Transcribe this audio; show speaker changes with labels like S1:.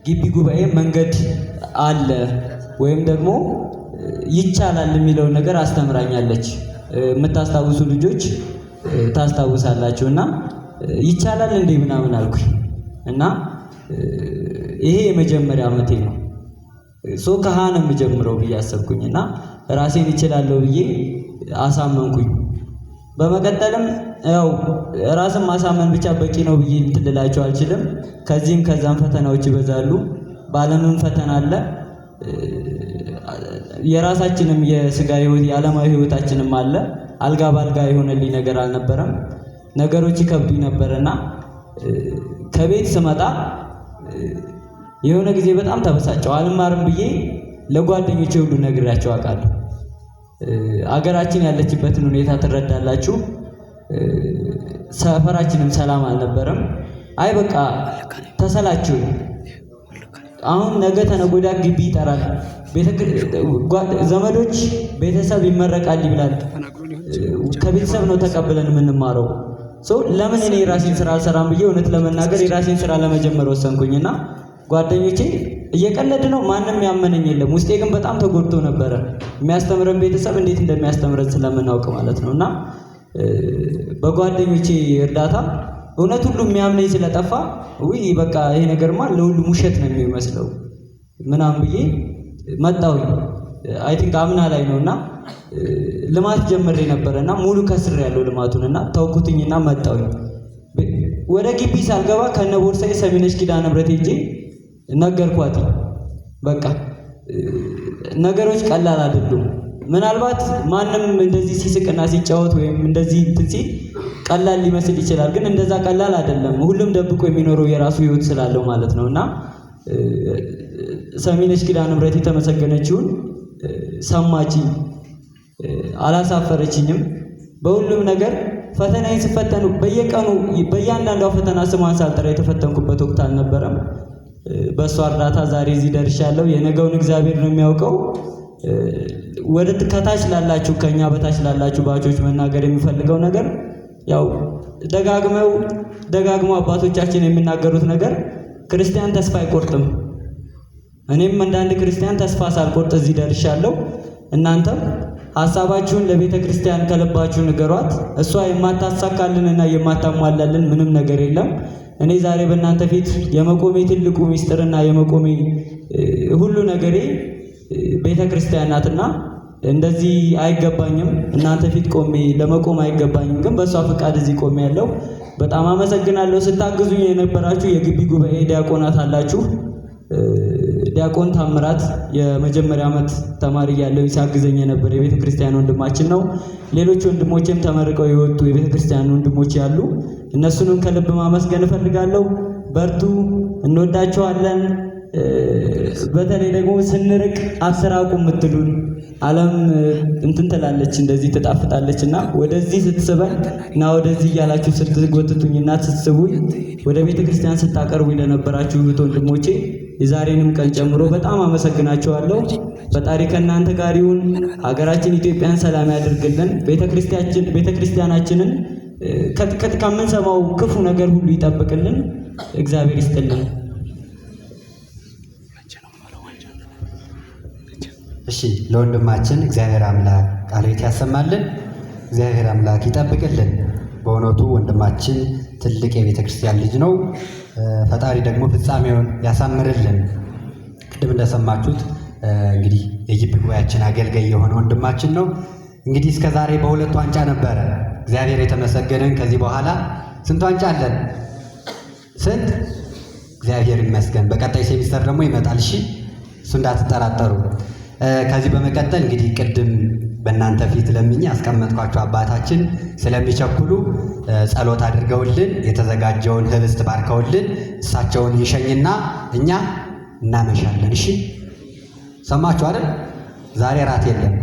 S1: ግቢ ጉባኤ መንገድ አለ ወይም ደግሞ ይቻላል የሚለውን ነገር አስተምራኛለች። የምታስታውሱ ልጆች ታስታውሳላችሁና ይቻላል እንዴ ምናምን አልኩኝ እና ይሄ የመጀመሪያ ዓመቴ ነው። ከሃ ነው የምጀምረው ብዬ አሰብኩኝና ራሴን ይችላለሁ ብዬ አሳመንኩኝ። በመቀጠልም ያው ራስን ማሳመን ብቻ በቂ ነው ብዬ ልላቸው አልችልም። ከዚህም ከዛም ፈተናዎች ይበዛሉ። ባለምን ፈተና አለ። የራሳችንም የስጋ ህይወት የዓለማዊ ህይወታችንም አለ። አልጋ ባልጋ የሆነልኝ ነገር አልነበረም። ነገሮች ይከብዱኝ ነበርና ከቤት ስመጣ የሆነ ጊዜ በጣም ተበሳጨው። አልማርም ብዬ ለጓደኞቼ ሁሉ ነግሬያቸው አውቃለሁ። አገራችን ያለችበትን ሁኔታ ትረዳላችሁ። ሰፈራችንም ሰላም አልነበረም። አይ በቃ ተሰላችሁ። አሁን ነገ ተነገ ወዲያ ግቢ ይጠራል፣ ዘመዶች ቤተሰብ ይመረቃል ይብላል። ከቤተሰብ ነው ተቀብለን የምንማረው። ለምን እኔ የራሴን ስራ አልሰራም ብዬ እውነት ለመናገር የራሴን ስራ ለመጀመር ወሰንኩኝና ጓደኞቼ እየቀለድ ነው፣ ማንም ያመነኝ የለም። ውስጤ ግን በጣም ተጎድቶ ነበረ። የሚያስተምረን ቤተሰብ እንዴት እንደሚያስተምረን ስለምናውቅ ማለት ነውና በጓደኞቼ እርዳታ እውነት ሁሉ የሚያምነኝ ስለጠፋ ውይ በቃ ይሄ ነገርማ ለሁሉም ውሸት ነው የሚመስለው ምናምን ብዬ መጣሁኝ። አይ ቲንክ አምና ላይ ነውና ልማት ጀምሬ ነበርና ሙሉ ከስር ያለው ልማቱንና ተውኩትኝና መጣሁኝ። ወደ ግቢ ሳልገባ ከነቦርሳዬ ሰሚነሽ ኪዳነ ምሕረት ሄጄ ነገርኳት። በቃ ነገሮች ቀላል አይደሉም። ምናልባት ማንም እንደዚህ ሲስቅና ሲጫወት ወይም እንደዚህ ሲል ቀላል ሊመስል ይችላል፣ ግን እንደዛ ቀላል አይደለም። ሁሉም ደብቆ የሚኖረው የራሱ ህይወት ስላለው ማለት ነውና ሰሚነሽ ኪዳነ ምሕረት የተመሰገነችውን ሰማችኝ፣ አላሳፈረችኝም። በሁሉም ነገር ፈተናዬን ስፈተኑ በየቀኑ በእያንዳንዷ ፈተና ስሟን ሳልጠራ የተፈተንኩበት ወቅት አልነበረም። በእሷ እርዳታ ዛሬ እዚህ ደርሻለሁ። የነገውን እግዚአብሔር ነው የሚያውቀው። ወደ ከታች ላላችሁ ከኛ በታች ላላችሁ ባቾች መናገር የሚፈልገው ነገር ያው ደጋግመው አባቶቻችን የሚናገሩት ነገር ክርስቲያን ተስፋ አይቆርጥም። እኔም እንደ አንድ ክርስቲያን ተስፋ ሳልቆርጥ እዚህ ደርሻለሁ። እናንተም ሐሳባችሁን ለቤተ ክርስቲያን ከልባችሁ ንገሯት። እሷ የማታሳካልንና የማታሟላልን ምንም ነገር የለም። እኔ ዛሬ በእናንተ ፊት የመቆሜ ትልቁ ሚስጥርና የመቆሜ ሁሉ ነገሬ ቤተ ክርስቲያን ናትና እንደዚህ አይገባኝም። እናንተ ፊት ቆሜ ለመቆም አይገባኝም፣ ግን በእሷ ፈቃድ እዚህ ቆሜ ያለው በጣም አመሰግናለሁ። ስታግዙኝ የነበራችሁ የግቢ ጉባኤ ዲያቆናት አላችሁ። ዲያቆን ታምራት የመጀመሪያ ዓመት ተማሪ ያለው ሲያግዘኝ የነበረ የቤተ ክርስቲያን ወንድማችን ነው። ሌሎች ወንድሞችም ተመርቀው የወጡ የቤተ ክርስቲያን ወንድሞች ያሉ፣ እነሱንም ከልብ ማመስገን እፈልጋለሁ። በርቱ፣ እንወዳቸዋለን። በተለይ ደግሞ ስንርቅ አስራቁ የምትሉን ዓለም እንትን ትላለች እንደዚህ ትጣፍጣለችና ወደዚህ ስትስበን እና ወደዚህ እያላችሁ ስትጎትቱኝና ስትስቡኝ ወደ ቤተ ክርስቲያን ስታቀርቡኝ ለነበራችሁ እህት ወንድሞቼ የዛሬንም ቀን ጨምሮ በጣም አመሰግናችኋለሁ። ፈጣሪ ከእናንተ ጋር ይሁን። ሀገራችን ኢትዮጵያን ሰላም ያድርግልን። ቤተ ክርስቲያናችንን ከምንሰማው ክፉ ነገር ሁሉ ይጠብቅልን። እግዚአብሔር ይስጥልን።
S2: እሺ፣ ለወንድማችን እግዚአብሔር አምላክ ቃል ቤት ያሰማልን፣ እግዚአብሔር አምላክ ይጠብቅልን። በእውነቱ ወንድማችን ትልቅ የቤተ ክርስቲያን ልጅ ነው። ፈጣሪ ደግሞ ፍጻሜውን ያሳምርልን። ቅድም እንደሰማችሁት እንግዲህ የግቢ ጉባኤያችን አገልጋይ የሆነ ወንድማችን ነው። እንግዲህ እስከ ዛሬ በሁለት ዋንጫ ነበረ እግዚአብሔር የተመሰገነን። ከዚህ በኋላ ስንት ዋንጫ አለን? ስንት? እግዚአብሔር ይመስገን። በቀጣይ ሴሚስተር ደግሞ ይመጣል። እሺ፣ እሱ እንዳትጠራጠሩ። ከዚህ በመቀጠል እንግዲህ ቅድም በእናንተ ፊት ለምኜ ያስቀመጥኳቸው አባታችን ስለሚቸኩሉ ጸሎት አድርገውልን የተዘጋጀውን ህብስት ባርከውልን እሳቸውን ይሸኝና እኛ እናመሻለን። እሺ፣ ሰማችሁ አይደል? ዛሬ ራት የለም።